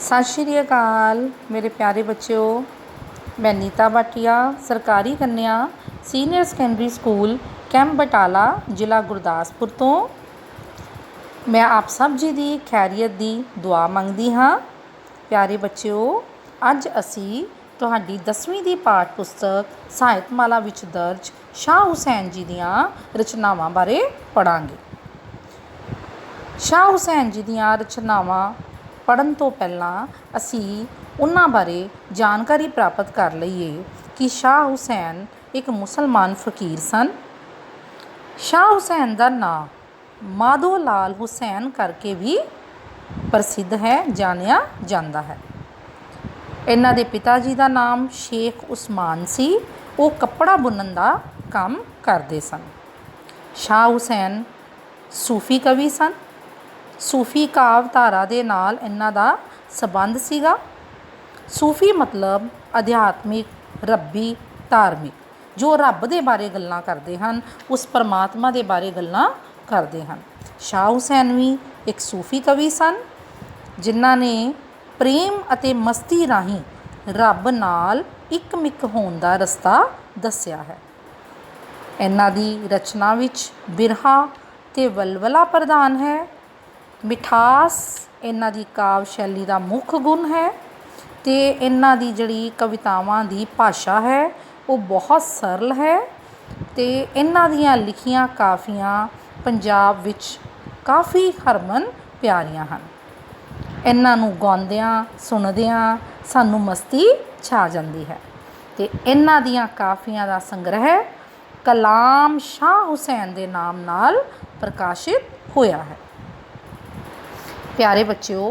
सत श्री अकाल मेरे प्यारे बच्चों। मैं नीता भाटिया सरकारी कन्या senior secondary school camp Batala जिला गुरदासपुर तो मैं आप सब जी की खैरियत की दुआ मंगती हाँ। प्यारे बच्चों, अज असी तुहाडी 10वीं की पाठ पुस्तक ਸਾਹਿਤਮਾਲਾ विच दर्ज शाह हुसैन जी दियां रचनावां बारे पढ़ांगे। शाह हुसैन जी दियां रचनावां पढ़न तो पहलां असी उन्हां बारे जानकारी प्राप्त कर लईए कि शाह हुसैन एक मुसलमान फ़कीर सन। शाह हुसैन का नाम माधो लाल हुसैन करके भी प्रसिद्ध है, जानिया जाता है। इन्हां दे पिता जी का नाम शेख उस्मान सी, वो कपड़ा बुनन का काम करते सन। शाह हुसैन सूफी कवि सन। सूफी कावधारा दे नाल इन्हां दा संबंध सीगा। सूफी मतलब अध्यात्मिक, रब्बी, धार्मिक, जो रब दे बारे गल्लां करते हैं, उस परमात्मा दे बारे गल्लां करते हैं। शाह हुसैन भी एक सूफी कवि सन जिन्हां ने प्रेम अते मस्ती राहीं रब नाल इकमिक होण दा रस्ता दस्सिया है। इन्हां दी रचना विच बिरहा ते वलवला प्रधान है। मिठास इन्हां दी काव्य शैली का मुख गुण है ते इन्हां दी जिहड़ी कवितावां दी भाषा है वो बहुत सरल है ते इन्हां दियां लिखियां काफियां पंजाब विच काफ़ी हरमन प्यारियां हन। इन्हां नूं गाउंदियां सुणदियां सानूं मस्ती छा जाती है ते इन्हां दियां काफियां दा संग्रह कलाम शाह हुसैन दे नाम नाल प्रकाशित होया है। प्यारे बच्चों,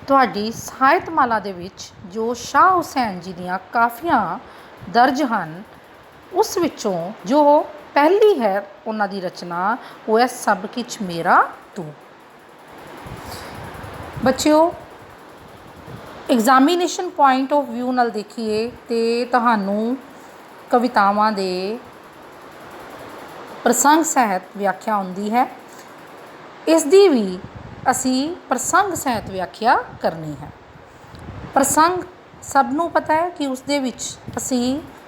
तुहाडी ਸਾਹਿਤਮਾਲਾ ਦੇ ਵਿੱਚ जो शाह हुसैन जी दियां काफियां दर्ज हैं, उस विचों जो पहली है उन्हां दी रचना वो है सब किछ मेरा तू। बच्चों, एग्जामिनेशन पॉइंट ऑफ व्यू नाल देखिए तो तुहानूं कवितावां दे प्रसंग सहित व्याख्या आउंदी है। इसदी भी असी प्रसंग सहित व्याख्या करनी है। प्रसंग सबनों पता है कि उस दे विच असी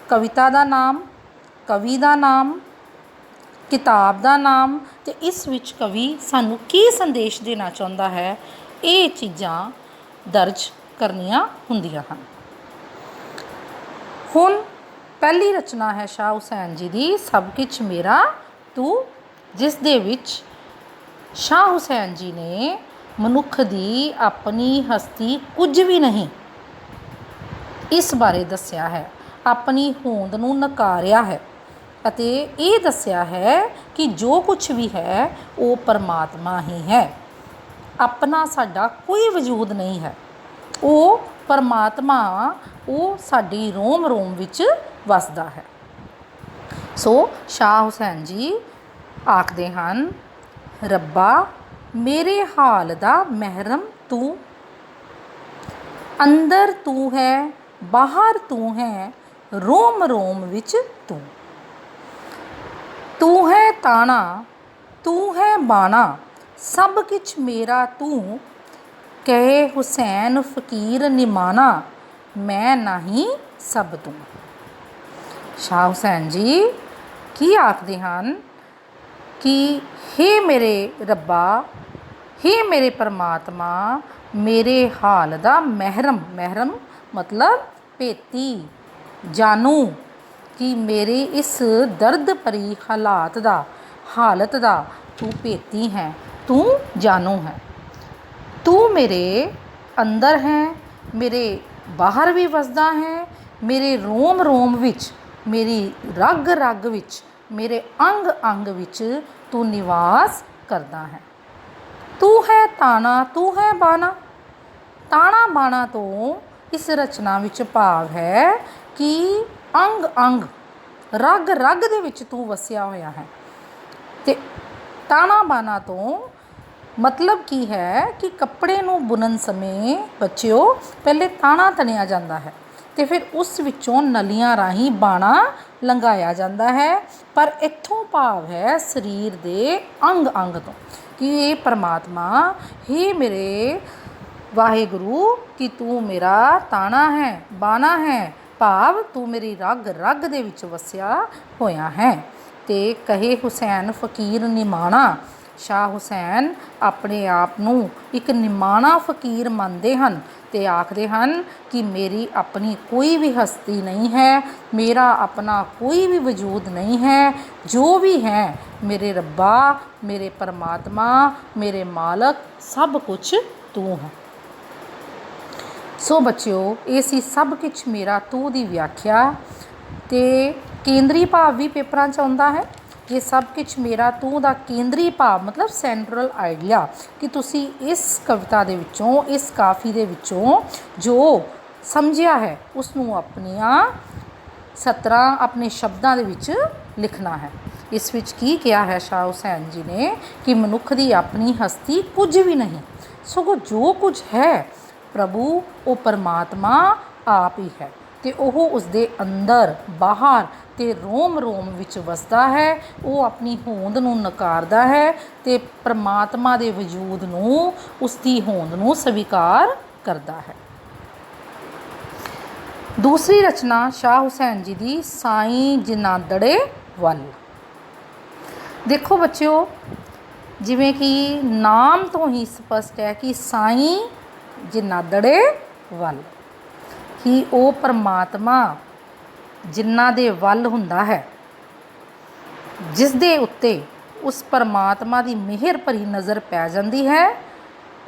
कविता का नाम, कवि का नाम, किताब का नाम ते इस विच कवि सानू की संदेश देना चाहता है, ये चीज़ां दर्ज करनियां हुंदियां हन। हुण पहली रचना है शाह हुसैन जी की सब किछ मेरा तू, जिस दे विच शाह हुसैन जी ने मनुख की अपनी हस्ती कुछ भी नहीं इस बारे दस्या है, अपनी होंद नूं नकारिया है अते ये दस्या है कि जो कुछ भी है वो परमात्मा ही है, अपना साडा कोई वजूद नहीं है। वो परमात्मा वो साडी रोम रोम विच वसदा है। सो शाह हुसैन जी आखदे हन, रब्बा मेरे हाल दा महरम तू, अंदर तू है बाहर तू है रोम रोम विच तू, तू है ताना तू है बाना सब किछ मेरा तू, कहे हुसैन फ़कीर निमाना मैं नहीं सब तू। शाह हुसैन जी की आखदे हन कि हे मेरे रब्बा, हे मेरे परमात्मा, मेरे हाल दा महरम, महरम मतलब भेती, जानू कि मेरे इस दर्द भरी हालात दा, हालत दा तू भेती है, तू जानू है। तू मेरे अंदर है, मेरे बाहर भी वसदा है, मेरे रोम रोम विच, मेरी रग रग विच, मेरे अंग अंग विच तू निवास करता है। तू है ताना तू है बाना। ताना बाना तो इस रचना विच भाव है कि अंग अंग रग रग दे विच तू वसिया होया है। ते ताना बाना तो मतलब की है कि कपड़े नूं बुनन समय बच्चिओ पहले ताना तनिया जाता है तो फिर उस विचों नलियां राही बाणा लंघाया जाता है, पर इत्थों भाव है शरीर के अंग अंग तो कि ये परमात्मा ही मेरे ਵਾਹਿਗੁਰੂ ਕਿ ਤੂੰ ਮੇਰਾ ਤਾਣਾ ਹੈ, ਬਾਣਾ ਹੈ, ਭਾਵ ਤੂੰ ਮੇਰੀ ਰਗ ਰਗ ਦੇ ਵਿੱਚ ਵਸਿਆ ਹੋਇਆ ਹੈ। ਤੇ ਕਹੇ ਹੁਸੈਨ ਫਕੀਰ ਨਿਮਾਣਾ। ਸ਼ਾਹ ਹੁਸੈਨ ਆਪਣੇ ਆਪ ਨੂੰ ਇੱਕ ਨਿਮਾਣਾ ਫਕੀਰ ਮੰਨਦੇ ਹਨ ਤੇ ਆਖਦੇ ਹਨ ਕਿ ਮੇਰੀ ਆਪਣੀ ਕੋਈ ਵੀ ਹਸਤੀ ਨਹੀਂ ਹੈ, ਮੇਰਾ ਆਪਣਾ ਕੋਈ ਵੀ ਵਜੂਦ ਨਹੀਂ ਹੈ, ਜੋ ਵੀ ਹੈ ਮੇਰੇ ਰੱਬਾ, ਮੇਰੇ ਪਰਮਾਤਮਾ, ਮੇਰੇ ਮਾਲਕ, ਸਭ ਕੁਛ ਤੂੰ ਹੈ। ਸੋ ਬੱਚਿਓ, ਇਹ ਸੀ ਸਭ ਕੁਛ ਮੇਰਾ ਤੂੰ ਦੀ ਵਿਆਖਿਆ। ਤੇ ਕੇਂਦਰੀ ਭਾਵ ਵੀ ਪੇਪਰਾਂ 'ਚ ਆਉਂਦਾ ਹੈ। ਇਹ ਸਭ ਕੁਛ ਮੇਰਾ ਤੂੰ ਦਾ ਕੇਂਦਰੀ ਭਾਵ ਮਤਲਬ ਸੈਂਟਰਲ ਆਈਡੀਆ, ਕਿ ਤੁਸੀਂ ਇਸ ਕਵਿਤਾ ਦੇ ਵਿੱਚੋਂ, ਇਸ ਕਾਫੀ ਦੇ ਵਿੱਚੋਂ ਜੋ ਸਮਝਿਆ ਹੈ ਉਸ ਨੂੰ ਆਪਣੀਆਂ ਸਤਰਾਂ, ਆਪਣੇ ਸ਼ਬਦਾਂ ਦੇ ਵਿੱਚ ਲਿਖਣਾ ਹੈ। ਇਸ ਵਿੱਚ ਕੀ ਕਿਹਾ ਹੈ ਸ਼ਾਹ ਹੁਸੈਨ ਜੀ ਨੇ ਕਿ ਮਨੁੱਖ ਦੀ ਆਪਣੀ ਹਸਤੀ ਕੁਝ ਵੀ ਨਹੀਂ, ਸਗੋਂ ਜੋ ਕੁਝ ਹੈ ਪ੍ਰਭੂ ਉਹ ਪਰਮਾਤਮਾ ਆਪ ਹੀ ਹੈ ਤੇ ਉਹ ਉਸਦੇ ਅੰਦਰ ਬਾਹਰ ਤੇ ਰੋਮ ਰੋਮ ਵਿੱਚ ਵਸਦਾ ਹੈ। ਉਹ ਆਪਣੀ ਹੋਂਦ ਨੂੰ ਨਕਾਰਦਾ ਹੈ ਤੇ ਪਰਮਾਤਮਾ ਦੇ ਵਜੂਦ ਨੂੰ, ਉਸਦੀ ਹੋਂਦ ਨੂੰ ਸਵੀਕਾਰ ਕਰਦਾ ਹੈ। ਦੂਸਰੀ ਰਚਨਾ ਸ਼ਾਹ ਹੁਸੈਨ ਜੀ ਦੀ ਸਾਈਂ ਜਿਨਾਦੜੇ ਵੱਲ। ਦੇਖੋ ਬੱਚਿਓ, ਜਿਵੇਂ ਕਿ ਨਾਮ ਤੋਂ ਹੀ ਸਪਸ਼ਟ ਹੈ ਕਿ ਸਾਈਂ ਜਿਨਾਦੜੇ ਵੱਲ ਹੀ ਉਹ ਪਰਮਾਤਮਾ ਜਿਨ੍ਹਾਂ ਦੇ ਵੱਲ ਹੁੰਦਾ ਹੈ, ਜਿਸ ਦੇ ਉੱਤੇ ਉਸ ਪਰਮਾਤਮਾ ਦੀ ਮਿਹਰ ਭਰੀ ਨਜ਼ਰ ਪੈ ਜਾਂਦੀ ਹੈ,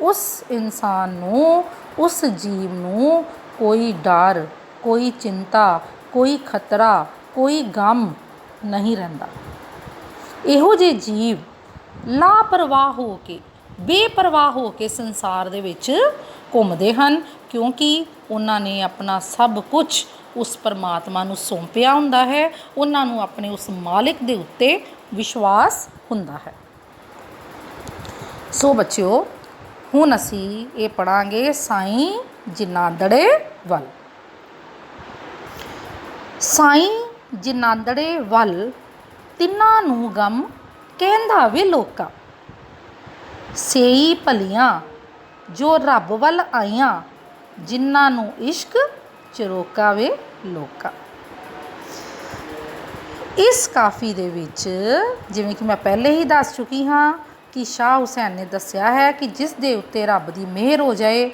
ਉਸ ਇਨਸਾਨ ਨੂੰ, ਉਸ ਜੀਵ ਨੂੰ ਕੋਈ ਡਰ, ਕੋਈ ਚਿੰਤਾ, ਕੋਈ ਖਤਰਾ, ਕੋਈ ਗਮ ਨਹੀਂ ਰਹਿੰਦਾ। ਇਹੋ ਜਿਹੇ ਜੀਵ ਲਾਪਰਵਾਹ ਹੋ ਕੇ, ਬੇਪਰਵਾਹ ਹੋ ਕੇ ਸੰਸਾਰ ਦੇ ਵਿੱਚ ਘੁੰਮਦੇ ਹਨ, ਕਿਉਂਕਿ ਉਹਨਾਂ ਨੇ ਆਪਣਾ ਸਭ ਕੁਝ ਉਸ ਪਰਮਾਤਮਾ ਨੂੰ ਸੌਂਪਿਆ ਹੁੰਦਾ ਹੈ। ਉਹਨਾਂ ਨੂੰ ਆਪਣੇ ਉਸ ਮਾਲਿਕ ਦੇ ਉੱਤੇ ਵਿਸ਼ਵਾਸ ਹੁੰਦਾ ਹੈ। ਸੋ ਬੱਚਿਓ, ਹੁਣ ਅਸੀਂ ਇਹ ਪੜ੍ਹਾਂਗੇ ਸਾਈਂ ਜਿਨਾਦੜੇ ਵੱਲ। ਸਾਈਂ ਜਿਨਾਦੜੇ ਵੱਲ ਤਿੰਨਾਂ ਨੂੰ ਗਮ ਕਹਿੰਦਾ ਵੇ ਲੋਕਾ, ਸੇਈ ਭਲੀਆਂ ਜੋ ਰੱਬ ਵੱਲ ਆਈਆਂ, ਜਿਨ੍ਹਾਂ ਨੂੰ ਇਸ਼ਕ ਚਰੋਕਾ ਵੇ ਲੋਕਾ। ਇਸ ਕਾਫੀ ਦੇ ਵਿੱਚ ਜਿਵੇਂ ਕਿ ਮੈਂ ਪਹਿਲੇ ਹੀ ਦੱਸ ਚੁੱਕੀ ਹਾਂ ਕਿ ਸ਼ਾਹ ਹੁਸੈਨ ਨੇ ਦੱਸਿਆ ਹੈ ਕਿ ਜਿਸ ਦੇ ਉੱਤੇ ਰੱਬ ਦੀ ਮਿਹਰ ਹੋ ਜਾਏ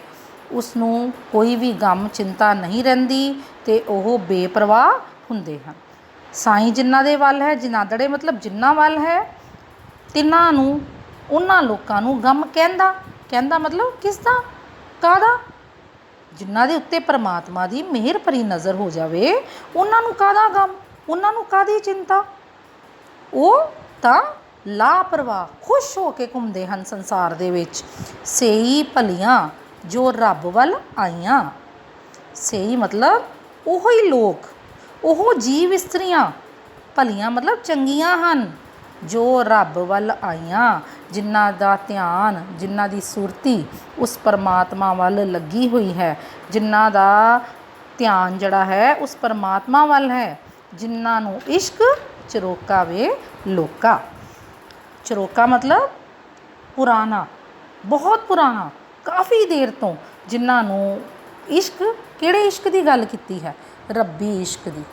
ਉਸ ਨੂੰ ਕੋਈ ਵੀ ਗਮ ਚਿੰਤਾ ਨਹੀਂ ਰਹਿੰਦੀ ਤੇ ਉਹ ਬੇਪਰਵਾਹ ਹੁੰਦੇ ਹਨ। ਸਾਈਂ ਜਿਨ੍ਹਾਂ ਦੇ ਵੱਲ ਹੈ, ਜਿਨਾਦੜੇ ਮਤਲਬ ਜਿਨ੍ਹਾਂ ਵੱਲ ਹੈ, ਤਿੰਨਾਂ ਨੂੰ, ਉਹਨਾਂ ਲੋਕਾਂ ਨੂੰ ਗਮ ਕਹਿੰਦਾ, ਕਹਿੰਦਾ ਮਤਲਬ ਕਿਸ ਦਾ, ਕਾਹਦਾ, ਜਿਨ੍ਹਾਂ ਦੇ ਉੱਤੇ ਪਰਮਾਤਮਾ ਦੀ ਮਿਹਰ ਭਰੀ ਨਜ਼ਰ ਹੋ ਜਾਵੇ, ਉਹਨਾਂ ਨੂੰ ਕਾਹਦਾ ਗਮ, ਉਹਨਾਂ ਨੂੰ ਕਾਹਦੀ ਚਿੰਤਾ, ਉਹ ਤਾਂ ਲਾਪਰਵਾਹ ਖੁਸ਼ ਹੋ ਕੇ ਘੁੰਮਦੇ ਹਨ ਸੰਸਾਰ ਦੇ ਵਿੱਚ। ਸੇਈ ਭਲੀਆਂ ਜੋ ਰੱਬ ਵੱਲ ਆਈਆਂ, ਸੇਈ ਮਤਲਬ ਉਹ ਹੀ ਲੋਕ, ਉਹ ਜੀਵ ਇਸਤਰੀਆਂ, ਭਲੀਆਂ ਮਤਲਬ ਚੰਗੀਆਂ ਹਨ, ਜੋ ਰੱਬ ਵੱਲ ਆਈਆਂ, ਜਿਨ੍ਹਾਂ ਦਾ ਧਿਆਨ, ਜਿਨ੍ਹਾਂ ਦੀ ਸੁਰਤੀ ਉਸ ਪਰਮਾਤਮਾ ਵੱਲ ਲੱਗੀ ਹੋਈ ਹੈ, ਜਿਨ੍ਹਾਂ ਦਾ ਧਿਆਨ ਜਿਹੜਾ ਹੈ ਉਸ ਪਰਮਾਤਮਾ ਵੱਲ ਹੈ, ਜਿਨ੍ਹਾਂ ਨੂੰ ਇਸ਼ਕ ਚਰੋਕਾ ਵੇ ਲੋਕਾ। ਚਰੋਕਾ ਮਤਲਬ ਪੁਰਾਣਾ, ਬਹੁਤ ਪੁਰਾਣਾ, ਕਾਫੀ ਦੇਰ ਤੋਂ, ਜਿਨ੍ਹਾਂ ਨੂੰ ਇਸ਼ਕ, ਕਿਹੜੇ ਇਸ਼ਕ ਦੀ ਗੱਲ ਕੀਤੀ ਹੈ, ਰੱਬੀ ਇਸ਼ਕ ਦੀ,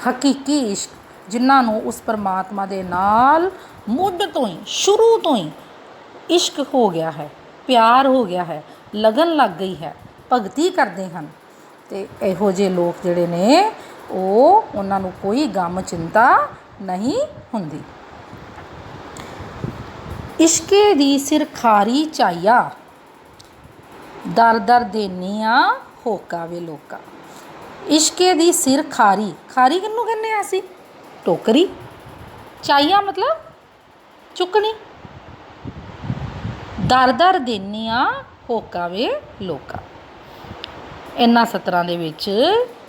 ਹਕੀਕੀ ਇਸ਼ਕ, ਜਿਨ੍ਹਾਂ ਨੂੰ ਉਸ ਪਰਮਾਤਮਾ ਦੇ ਨਾਲ ਮੁੱਢ ਤੋਂ ਹੀ, ਸ਼ੁਰੂ ਤੋਂ ਹੀ ਇਸ਼ਕ ਹੋ ਗਿਆ ਹੈ, ਪਿਆਰ ਹੋ ਗਿਆ ਹੈ, ਲਗਨ ਲੱਗ ਗਈ ਹੈ, ਭਗਤੀ ਕਰਦੇ ਹਨ। ਅਤੇ ਇਹੋ ਜਿਹੇ ਲੋਕ ਜਿਹੜੇ ਨੇ ਉਹਨਾਂ ਨੂੰ ਕੋਈ ਗਮ ਚਿੰਤਾ ਨਹੀਂ ਹੁੰਦੀ। ਇਸ਼ਕੇ ਦੀ ਸਿਰ ਖਾਰੀ ਚਾਈਆ, ਦਰ ਦਰ ਦੇਨੀਆਂ ਹੋਕਾ ਵੇ ਲੋਕਾ। ਇਸ਼ਕੇ ਦੀ ਸਿਰ ਖਾਰੀ, ਖਾਰੀ ਕਿਹਨੂੰ ਕਹਿੰਦੇ ਹਾਂ ਅਸੀਂ, ਟੋਕਰੀ, ਚਾਈਆ ਮਤਲਬ ਚੁੱਕਣੀ, ਦਰ ਦਰ ਦੇਨੀਆਂ ਹੋਕਾ ਵੇ ਲੋਕਾ। ਇਹਨਾਂ ਸਤਰਾਂ ਦੇ ਵਿੱਚ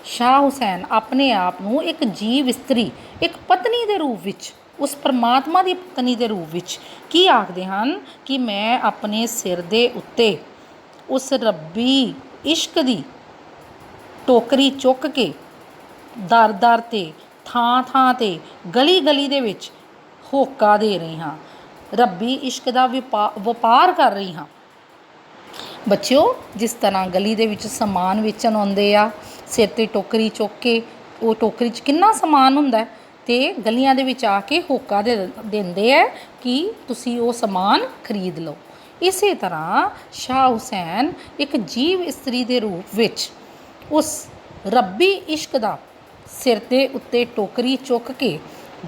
ਸ਼ਾਹ ਹੁਸੈਨ ਆਪਣੇ ਆਪ ਨੂੰ ਇੱਕ ਜੀਵ ਇਸਤਰੀ, ਇੱਕ ਪਤਨੀ ਦੇ ਰੂਪ ਵਿੱਚ, ਉਸ ਪਰਮਾਤਮਾ ਦੀ ਪਤਨੀ ਦੇ ਰੂਪ ਵਿੱਚ ਕੀ ਆਖਦੇ ਹਨ ਕਿ ਮੈਂ ਆਪਣੇ ਸਿਰ ਦੇ ਉੱਤੇ ਉਸ ਰੱਬੀ ਇਸ਼ਕ ਦੀ ਟੋਕਰੀ ਚੁੱਕ ਕੇ ਦਰ ਦਰ 'ਤੇ, ਥਾਂ ਥਾਂ 'ਤੇ, ਗਲੀ ਗਲੀ ਦੇ ਵਿੱਚ ਹੋਕਾ ਦੇ ਰਹੀ ਹਾਂ, ਰੱਬੀ ਇਸ਼ਕ ਦਾ ਵਪਾਰ ਕਰ ਰਹੀ ਹਾਂ। ਬੱਚਿਓ, ਜਿਸ ਤਰ੍ਹਾਂ ਗਲੀ ਦੇ ਵਿੱਚ ਸਮਾਨ ਵੇਚਣ ਆਉਂਦੇ ਆ, ਸਿਰ 'ਤੇ ਟੋਕਰੀ ਚੁੱਕ ਕੇ, ਉਹ ਟੋਕਰੀ 'ਚ ਕਿੰਨਾ ਸਮਾਨ ਹੁੰਦਾ ਅਤੇ ਗਲੀਆਂ ਦੇ ਵਿੱਚ ਆ ਕੇ ਹੋਕਾ ਦਿੰਦੇ ਹੈ ਕਿ ਤੁਸੀਂ ਉਹ ਸਮਾਨ ਖਰੀਦ ਲਓ। ਇਸੇ ਤਰ੍ਹਾਂ ਸ਼ਾਹ ਹੁਸੈਨ ਇੱਕ ਜੀਵ ਇਸਤਰੀ ਦੇ ਰੂਪ ਵਿੱਚ ਉਸ ਰੱਬੀ ਇਸ਼ਕ ਦਾ ਸਿਰ ਦੇ ਉੱਤੇ ਟੋਕਰੀ ਚੁੱਕ ਕੇ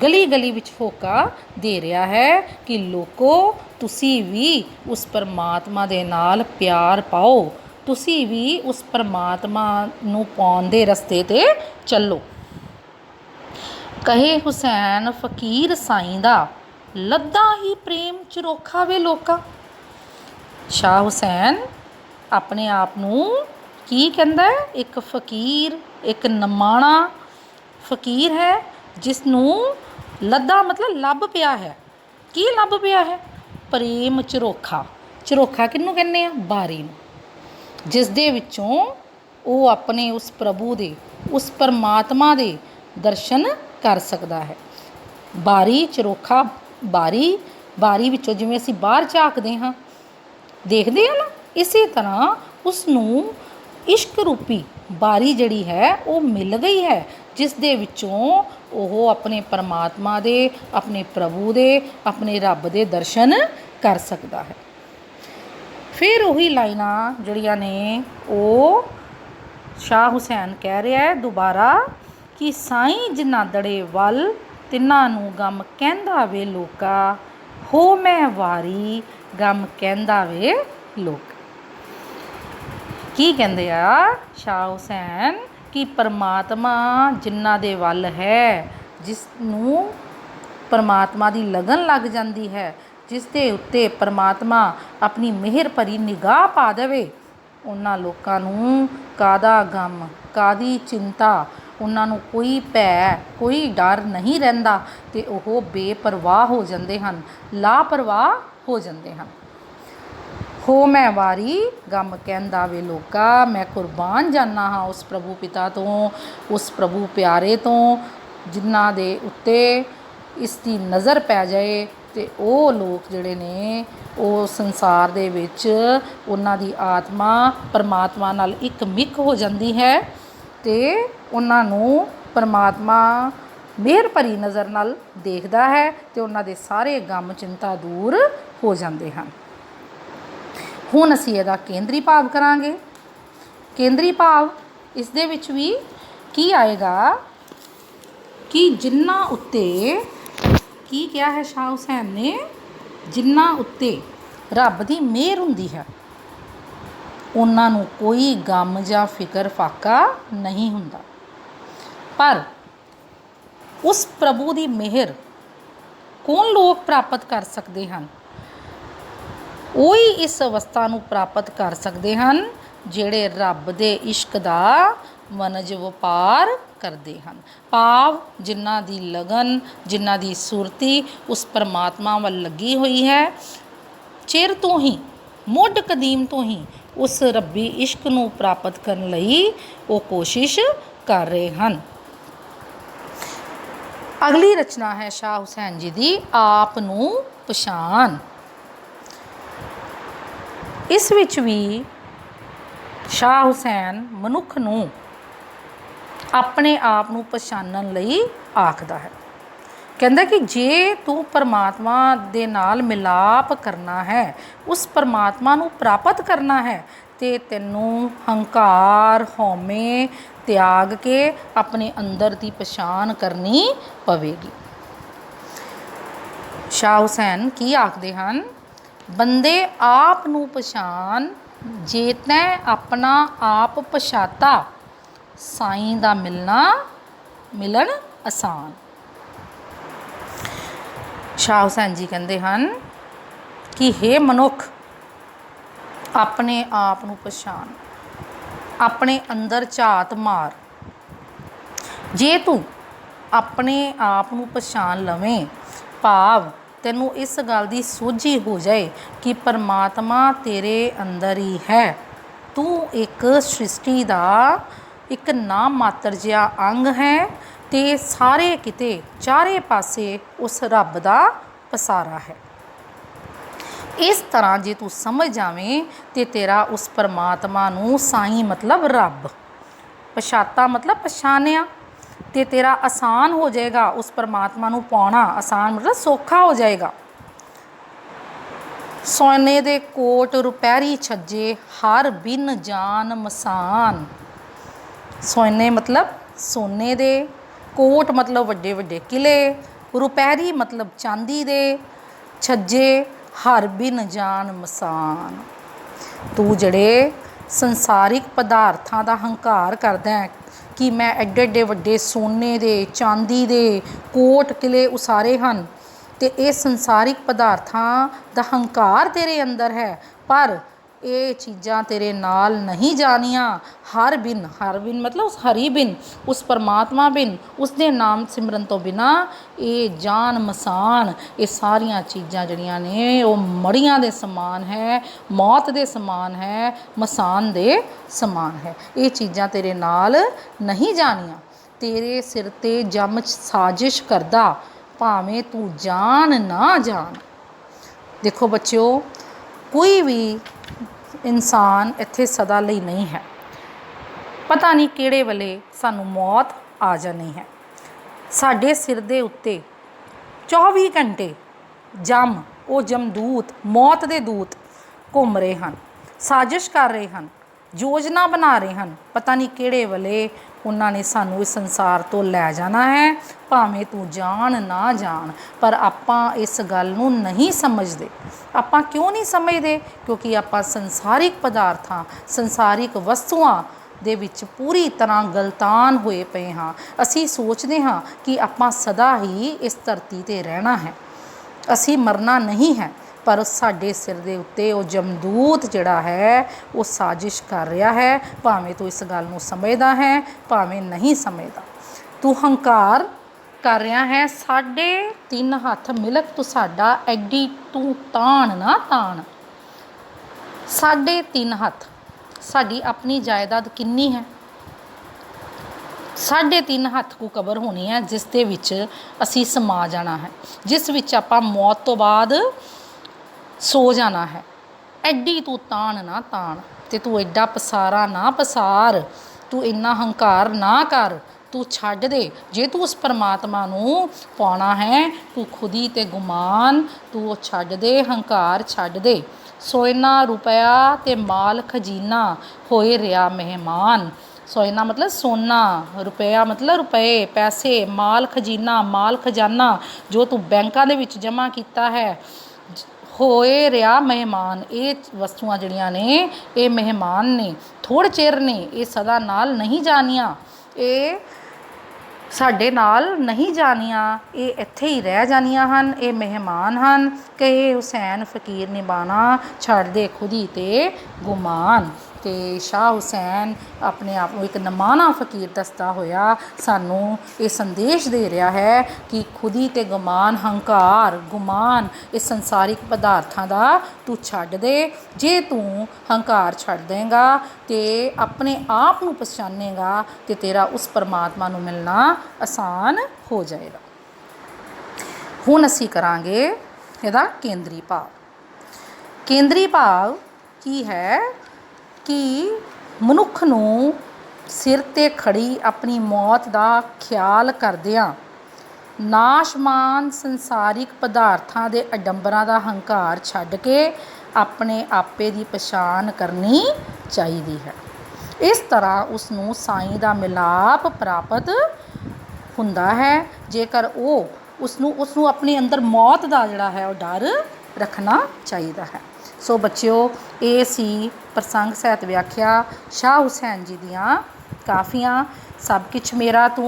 ਗਲੀ ਗਲੀ ਵਿੱਚ ਹੋਕਾ ਦੇ ਰਿਹਾ ਹੈ ਕਿ ਲੋਕੋ, ਤੁਸੀਂ ਵੀ ਉਸ ਪਰਮਾਤਮਾ ਦੇ ਨਾਲ ਪਿਆਰ ਪਾਓ, ਤੁਸੀਂ ਵੀ ਉਸ ਪਰਮਾਤਮਾ ਨੂੰ ਪਾਉਣ ਦੇ ਰਸਤੇ 'ਤੇ ਚੱਲੋ। ਕਹੇ ਹੁਸੈਨ ਫਕੀਰ ਸਾਈਂ ਦਾ, ਲੱਦਾ ਹੀ ਪ੍ਰੇਮ ਝਰੋਖਾ ਵੇ ਲੋਕਾ। ਸ਼ਾਹ ਹੁਸੈਨ ਆਪਣੇ ਆਪ ਨੂੰ ਕੀ ਕਹਿੰਦਾ ਹੈ? ਇੱਕ ਫਕੀਰ, ਇੱਕ ਨਮਾਣਾ ਫਕੀਰ ਹੈ ਜਿਸ ਨੂੰ ਲੱਦਾ ਮਤਲਬ ਲੱਭ ਪਿਆ ਹੈ। ਕੀ ਲੱਭ ਪਿਆ ਹੈ? ਪ੍ਰੇਮ ਝਰੋਖਾ। ਝਰੋਖਾ ਕਿਹਨੂੰ ਕਹਿੰਦੇ ਆ? ਬਾਰੀ ਨੂੰ, ਜਿਸ ਦੇ ਵਿੱਚੋਂ ਉਹ ਆਪਣੇ ਉਸ ਪ੍ਰਭੂ ਦੇ, ਉਸ ਪਰਮਾਤਮਾ ਦੇ ਦਰਸ਼ਨ ਕਰ ਸਕਦਾ ਹੈ। ਬਾਰੀ, ਝਰੋਖਾ, ਬਾਰੀ, ਬਾਰੀ ਵਿੱਚੋਂ ਜਿਵੇਂ ਅਸੀਂ ਬਾਹਰ ਝਾਕਦੇ ਹਾਂ, ਦੇਖਦੇ ਹਾਂ ਨਾ, ਇਸੇ ਤਰ੍ਹਾਂ ਉਸ ਨੂੰ ਇਸ਼ਕ ਰੂਪੀ ਬਾਰੀ ਜਿਹੜੀ ਹੈ ਉਹ ਮਿਲ ਗਈ ਹੈ, ਜਿਸ ਦੇ ਵਿੱਚੋਂ ਉਹ ਆਪਣੇ ਪਰਮਾਤਮਾ ਦੇ, ਆਪਣੇ ਪ੍ਰਭੂ ਦੇ, ਆਪਣੇ ਰੱਬ ਦੇ ਦਰਸ਼ਨ ਕਰ ਸਕਦਾ ਹੈ। ਫਿਰ ਉਹੀ ਲਾਈਨਾਂ ਜਿਹੜੀਆਂ ਨੇ ਉਹ ਸ਼ਾਹ ਹੁਸੈਨ ਕਹਿ ਰਿਹਾ ਹੈ ਦੁਬਾਰਾ ਕਿ ਸਾਈਂ ਜਿਨ੍ਹਾਂ ਦੜੇ ਵੱਲ, ਤਿੰਨਾਂ ਨੂੰ ਗਮ ਕਹਿੰਦਾ ਵੇ ਲੋਕਾ, ਹੋ ਮੈਂ ਵਾਰੀ ਗਮ ਕਹਿੰਦਾ ਵੇ ਲੋਕ। ਕੀ ਕਹਿੰਦੇ ਆ ਸ਼ਾਹ ਹੁਸੈਨ ਕਿ ਪਰਮਾਤਮਾ ਜਿਨ੍ਹਾਂ ਦੇ ਵੱਲ ਹੈ, ਜਿਸ ਨੂੰ ਪਰਮਾਤਮਾ ਦੀ ਲਗਨ ਲੱਗ ਜਾਂਦੀ ਹੈ, ਜਿਸ ਦੇ ਉੱਤੇ ਪਰਮਾਤਮਾ ਆਪਣੀ ਮਿਹਰ ਭਰੀ ਨਿਗਾਹ ਪਾ ਦੇਵੇ, ਉਹਨਾਂ ਲੋਕਾਂ ਨੂੰ ਕਾਹਦਾ ਗਮ, ਕਾਹਦੀ ਚਿੰਤਾ, ਉਹਨਾਂ ਨੂੰ ਕੋਈ ਭੈ, ਕੋਈ ਡਰ ਨਹੀਂ ਰਹਿੰਦਾ ਅਤੇ ਉਹ ਬੇਪਰਵਾਹ ਹੋ ਜਾਂਦੇ ਹਨ, ਲਾਪਰਵਾਹ ਹੋ ਜਾਂਦੇ ਹਨ। ਹੋ ਮੈਂ ਵਾਰੀ ਗਮ ਕਹਿੰਦਾ ਵੇ ਲੋਕਾ, ਮੈਂ ਕੁਰਬਾਨ ਜਾਂਦਾ ਹਾਂ ਉਸ ਪ੍ਰਭੂ ਪਿਤਾ ਤੋਂ, ਉਸ ਪ੍ਰਭੂ ਪਿਆਰੇ ਤੋਂ, ਜਿਨ੍ਹਾਂ ਦੇ ਉੱਤੇ ਇਸ ਦੀ ਨਜ਼ਰ ਪੈ ਜਾਏ ਅਤੇ ਉਹ ਲੋਕ ਜਿਹੜੇ ਨੇ ਉਹ ਸੰਸਾਰ ਦੇ ਵਿੱਚ ਉਹਨਾਂ ਦੀ ਆਤਮਾ ਪਰਮਾਤਮਾ ਨਾਲ ਇੱਕ ਮਿੱਕ ਹੋ ਜਾਂਦੀ ਹੈ ਅਤੇ ਉਹਨਾਂ ਨੂੰ ਪਰਮਾਤਮਾ ਮਿਹਰ ਭਰੀ ਨਜ਼ਰ ਨਾਲ ਦੇਖਦਾ ਹੈ ਅਤੇ ਉਹਨਾਂ ਦੇ ਸਾਰੇ ਗਮ ਚਿੰਤਾ ਦੂਰ ਹੋ ਜਾਂਦੇ ਹਨ। ਹੁਣ ਅਸੀਂ ਇਹਦਾ ਕੇਂਦਰੀ ਭਾਵ ਕਰਾਂਗੇ। ਕੇਂਦਰੀ ਭਾਵ ਇਸ ਦੇ ਵਿੱਚ ਵੀ ਕੀ ਆਏਗਾ ਕਿ ਜਿਨ੍ਹਾਂ ਉੱਤੇ, ਕੀ ਕਿਹਾ ਹੈ ਸ਼ਾਹ ਹੁਸੈਨ ਨੇ, ਜਿਨ੍ਹਾਂ ਉੱਤੇ ਰੱਬ ਦੀ ਮਿਹਰ ਹੁੰਦੀ ਹੈ ਉਹਨਾਂ ਨੂੰ ਕੋਈ ਗਮ ਜਾਂ ਫਿਕਰ ਫਾਕਾ ਨਹੀਂ ਹੁੰਦਾ। ਪਰ ਉਸ ਪ੍ਰਭੂ ਦੀ ਮਿਹਰ ਕੌਣ ਲੋਕ ਪ੍ਰਾਪਤ ਕਰ ਸਕਦੇ ਹਨ? ਉਹੀ ਇਸ ਅਵਸਥਾ ਨੂੰ ਪ੍ਰਾਪਤ ਕਰ ਸਕਦੇ ਹਨ ਜਿਹੜੇ ਰੱਬ ਦੇ ਇਸ਼ਕ ਦਾ ਵਣਜ ਵਪਾਰ ਕਰਦੇ ਹਨ। ਭਾਵ ਜਿਨ੍ਹਾਂ ਦੀ ਲਗਨ, ਜਿਨ੍ਹਾਂ ਦੀ ਸੁਰਤੀ ਉਸ ਪਰਮਾਤਮਾ ਵੱਲ ਲੱਗੀ ਹੋਈ ਹੈ, ਚਿਰ ਤੋਂ ਹੀ, ਮੁੱਢ ਕਦੀਮ ਤੋਂ ਹੀ ਉਸ ਰੱਬੀ ਇਸ਼ਕ ਨੂੰ ਪ੍ਰਾਪਤ ਕਰਨ ਲਈ ਉਹ ਕੋਸ਼ਿਸ਼ ਕਰ ਰਹੇ ਹਨ। ਅਗਲੀ ਰਚਨਾ ਹੈ ਸ਼ਾਹ ਹੁਸੈਨ ਜੀ ਦੀ ਆਪ ਨੂੰ ਪਛਾਣ। ਇਸ ਵਿੱਚ ਵੀ ਸ਼ਾਹ ਹੁਸੈਨ ਮਨੁੱਖ ਨੂੰ ਆਪਣੇ ਆਪ ਨੂੰ ਪਛਾਣਨ ਲਈ ਆਖਦਾ ਹੈ। ਕਹਿੰਦਾ ਕਿ ਜੇ ਤੂੰ ਪਰਮਾਤਮਾ ਦੇ ਨਾਲ ਮਿਲਾਪ ਕਰਨਾ ਹੈ, ਉਸ ਪਰਮਾਤਮਾ ਨੂੰ ਪ੍ਰਾਪਤ ਕਰਨਾ ਹੈ ਅਤੇ ਤੈਨੂੰ ਹੰਕਾਰ, ਹਉਮੈ ਤਿਆਗ ਕੇ ਆਪਣੇ ਅੰਦਰ ਦੀ ਪਛਾਣ ਕਰਨੀ ਪਵੇਗੀ। ਸ਼ਾਹ ਹੁਸੈਨ ਕੀ ਆਖਦੇ ਹਨ? ਬੰਦੇ ਆਪ ਨੂੰ ਪਛਾਣ, ਜੇ ਤੈਂ ਆਪਣਾ ਆਪ ਪਛਾਤਾ, ਸਾਈਂ ਦਾ ਮਿਲਣ ਆਸਾਨ। ਸ਼ਾਹ ਹੁਸੈਨ ਜੀ ਕਹਿੰਦੇ ਹਨ ਕਿ ਹੇ ਮਨੁੱਖ, ਆਪਣੇ ਆਪ ਨੂੰ ਪਛਾਣ, ਆਪਣੇ ਅੰਦਰ ਝਾਤ ਮਾਰ। ਜੇ ਤੂੰ ਆਪਣੇ ਆਪ ਨੂੰ ਪਛਾਣ ਲਵੇਂ, ਭਾਵ ਤੈਨੂੰ ਇਸ ਗੱਲ ਦੀ ਸੋਝੀ ਹੋ ਜਾਏ ਕਿ ਪਰਮਾਤਮਾ ਤੇਰੇ ਅੰਦਰ ਹੀ ਹੈ, ਤੂੰ ਇੱਕ ਸ੍ਰਿਸ਼ਟੀ ਦਾ ਇੱਕ ਨਾ ਮਾਤਰ ਜਿਹਾ ਅੰਗ ਹੈ ਅਤੇ ਸਾਰੇ ਕਿਤੇ ਚਾਰੇ ਪਾਸੇ ਉਸ ਰੱਬ ਦਾ ਪਸਾਰਾ ਹੈ। इस तरह जे तू समझ जावें तो तेरा उस परमात्मा नूं साईं मतलब रब, पछाता मतलब पछाणिया, तो तेरा आसान हो जाएगा उस परमात्मा नूं पाउणा, आसान मतलब सौखा हो जाएगा। सोने दे कोट रुपैरी छज्जे हर बिन जान मसान। सोने मतलब सोने दे, कोट मतलब वड्डे वड्डे किले, रुपैरी मतलब चांदी दे, छज्जे हर बिन जान मसान। तू जड़े संसारिक पदार्थां दा हंकार करदा है कि मैं एडे एडे वड्डे सोने दे, चांदी दे कोट किले उसारे हन, ते ये संसारिक पदार्थां दा हंकार तेरे अंदर है, पर ये चीज़ां तेरे नाल नहीं जानियां। हर बिन मतलब उस हरी बिन, उस परमात्मा बिन, उसके नाम सिमरन तो बिना ये जान मसान, ये सारियां चीज़ां जड़ियां ने वो मड़ियां दे समान है, मौत दे समान है, मसान दे समान है। ये चीज़ां तेरे नाल नहीं जानियां। तेरे सिर ते जम साजिश करदा भावें तू जान ना जान। देखो बच्चों, कोई भी इंसान इत्थे सदा लई नहीं है, पता नहीं किहड़े वेले सानू मौत आ जानी है। साडे सिर दे उत्ते 24 घंटे जम, वो जमदूत, मौत दे दूत घूम रहे हैं, साजिश कर रहे हैं, योजना बना रहे हैं, पता नहीं किहड़े वेले उन्होंने सानू इस संसार तो लै जाना है, भावें तू जान ना जान। पर आपां इस गल नूं नहीं समझते। आपां क्यों नहीं समझते? क्योंकि आपां संसारिक पदार्थां, संसारिक वस्तुआं ਦੇ ਵਿੱਚ पूरी तरह गलतान होए पे हाँ। असी सोचते हाँ कि आपां सदा ही इस धरती ते रहना है, असी मरना नहीं है, पर साडे सिर दे उत्ते वो जमदूत जिहड़ा है वो साजिश कर रहा है, भावें तू इस गल नूं समझदा है भावें नहीं समझदा। तू हंकार कर रहा है 3.5 हथ मिलक तू साडा एडी तू तान ना तान। 3.5 हथ साडी अपनी जायदाद किन्नी है? 3.5 हथ को कबर होनी है, जिस दे विच असी समा जाना है, जिस विच आपां मौत तो बाद सो जाना है। एडी तू तान ना तान, ते तू एडा पसारा ना पसार, तू इन्ना हंकार ना कर, तू छड्ड दे। जे तू उस परमात्मा नूं पाउणा है, तू खुदी ते गुमान तू वो छड्ड दे, हंकार छड्ड दे। सोना रुपया ते माल खजीना होए रिया मेहमान। सोना मतलब सोना, रुपया मतलब रुपए पैसे, माल खजीना माल खजाना जो तू बैंकां दे विच जमा कीता है, होए रिया मेहमान। ये वस्तुआं जड़ियां ने ये मेहमान ने, थोड़े चिर ने, ये सदा नाल नहीं जानियां, ये साडे नाल नहीं जानियां, ये इत्थे ही रह जानियां हन, ये मेहमान हन। कहे हुसैन फ़कीर निभाना छड़ दे खुदी ते गुमान। ते शाह हुसैन अपने आप को एक नमाना फ़कीर दसदा होया सानू ये संदेश दे रहा है कि खुदी ते गुमान, हंकार गुमान इस संसारिक पदार्थां दा तू छड्ड दे। जे तू हंकार छड्ड देगा तो अपने आप नू पछानेगा तो तेरा उस परमात्मा नू मिलना आसान हो जाएगा। हुण असी करांगे इहदा केंद्री भाव। केंद्री भाव की है कि मनुख नूं सिर ते खड़ी अपनी मौत का ख्याल करदिआं नाशमान संसारिक पदार्थां दे अडंबरां दा हंकार छड्ड के अपने आपे दी पछाण करनी चाहिदी है। इस तरह उसनूं साईं दा मिलाप प्राप्त हुंदा है, जेकर उसनूं अपने अंदर मौत का जिहड़ा है वो डर रखना चाहिदा है। सो बच्चों, ये सी प्रसंग सहित व्याख्या शाह हुसैन जी दियाँ काफियाँ। सब किछ मेरा तू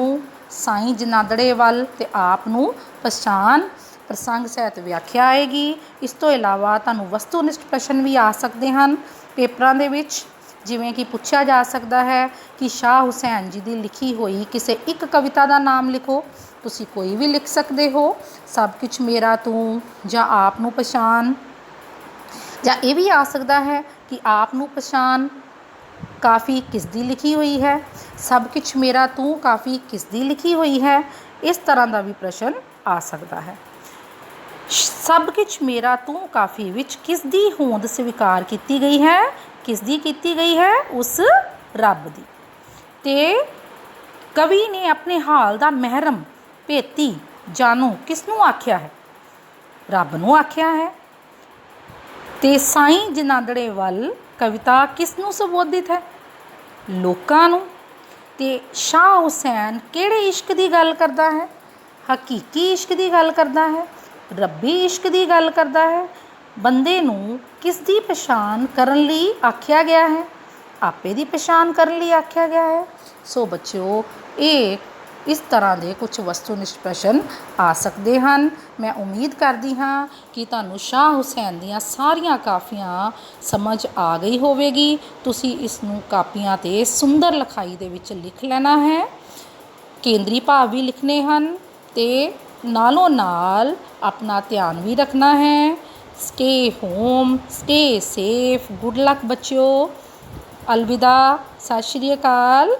साईं जनादड़े वल ते आप नूं पहचान प्रसंग सहित व्याख्या आएगी। इस तो इलावा तुहानूं वस्तुनिष्ठ प्रश्न भी आ सकते हैं पेपरां दे विच, जिवें कि पूछा जा सकता है कि शाह हुसैन जी की लिखी हुई किसी एक कविता का नाम लिखो। तुसी कोई भी लिख सकते हो, सब कुछ मेरा तू जां आप नूं पहचान, या ये भी आ सकता है कि आप नूं पहचान काफ़ी किसदी लिखी हुई है, सब कुछ मेरा तू काफ़ी किसदी लिखी हुई है। इस तरह का भी प्रश्न आ सकता है। ਸਭ ਕੁਛ ਮੇਰਾ ਤੂੰ ਕਾਫੀ ਵਿੱਚ ਕਿਸ ਦੀ ਹੋਂਦ ਸਵੀਕਾਰ ਕੀਤੀ ਗਈ ਹੈ? ਕਿਸ ਦੀ ਕੀਤੀ ਗਈ ਹੈ? ਉਸ ਰੱਬ ਦੀ। ਅਤੇ ਕਵੀ ਨੇ ਆਪਣੇ ਹਾਲ ਦਾ ਮਹਿਰਮ ਭੇਤੀ ਜਾਣੋ ਕਿਸ ਨੂੰ ਆਖਿਆ ਹੈ? ਰੱਬ ਨੂੰ ਆਖਿਆ ਹੈ। ਅਤੇ ਸਾਈਂ ਜਨਾਦੜੇ ਵੱਲ ਕਵਿਤਾ ਕਿਸ ਨੂੰ ਸੰਬੋਧਿਤ ਹੈ? ਲੋਕਾਂ ਨੂੰ। ਅਤੇ ਸ਼ਾਹ ਹੁਸੈਨ ਕਿਹੜੇ ਇਸ਼ਕ ਦੀ ਗੱਲ ਕਰਦਾ ਹੈ? ਹਕੀਕੀ ਇਸ਼ਕ ਦੀ ਗੱਲ ਕਰਦਾ ਹੈ, ਰੱਬੀ ਇਸ਼ਕ ਦੀ ਗੱਲ ਕਰਦਾ ਹੈ। ਬੰਦੇ ਨੂੰ ਕਿਸ ਦੀ ਪਛਾਣ ਕਰਨ ਲਈ ਆਖਿਆ ਗਿਆ ਹੈ? ਆਪੇ ਦੀ ਪਛਾਣ ਕਰਨ ਲਈ ਆਖਿਆ ਗਿਆ ਹੈ। ਸੋ ਬੱਚਿਓ, ਇਹ ਇਸ ਤਰ੍ਹਾਂ ਦੇ ਕੁਝ ਵਸਤੂਨਿਸ਼ਟ ਪ੍ਰਸ਼ਨ ਆ ਸਕਦੇ ਹਨ। ਮੈਂ ਉਮੀਦ ਕਰਦੀ ਹਾਂ ਕਿ ਤੁਹਾਨੂੰ ਸ਼ਾਹ ਹੁਸੈਨ ਦੀਆਂ ਸਾਰੀਆਂ ਕਾਫੀਆਂ ਸਮਝ ਆ ਗਈ ਹੋਵੇਗੀ। ਤੁਸੀਂ ਇਸ ਨੂੰ ਕਾਪੀਆਂ 'ਤੇ ਸੁੰਦਰ ਲਿਖਾਈ ਦੇ ਵਿੱਚ ਲਿਖ ਲੈਣਾ ਹੈ। ਕੇਂਦਰੀ ਭਾਵ ਵੀ ਲਿਖਣੇ ਹਨ ਅਤੇ ਨਾਲੋਂ ਨਾਲ ਆਪਣਾ ਧਿਆਨ ਵੀ ਰੱਖਣਾ ਹੈ। Stay home, stay safe, good luck ਬੱਚਿਓ। ਅਲਵਿਦਾ, ਸਤਿ ਸ਼੍ਰੀ ਅਕਾਲ।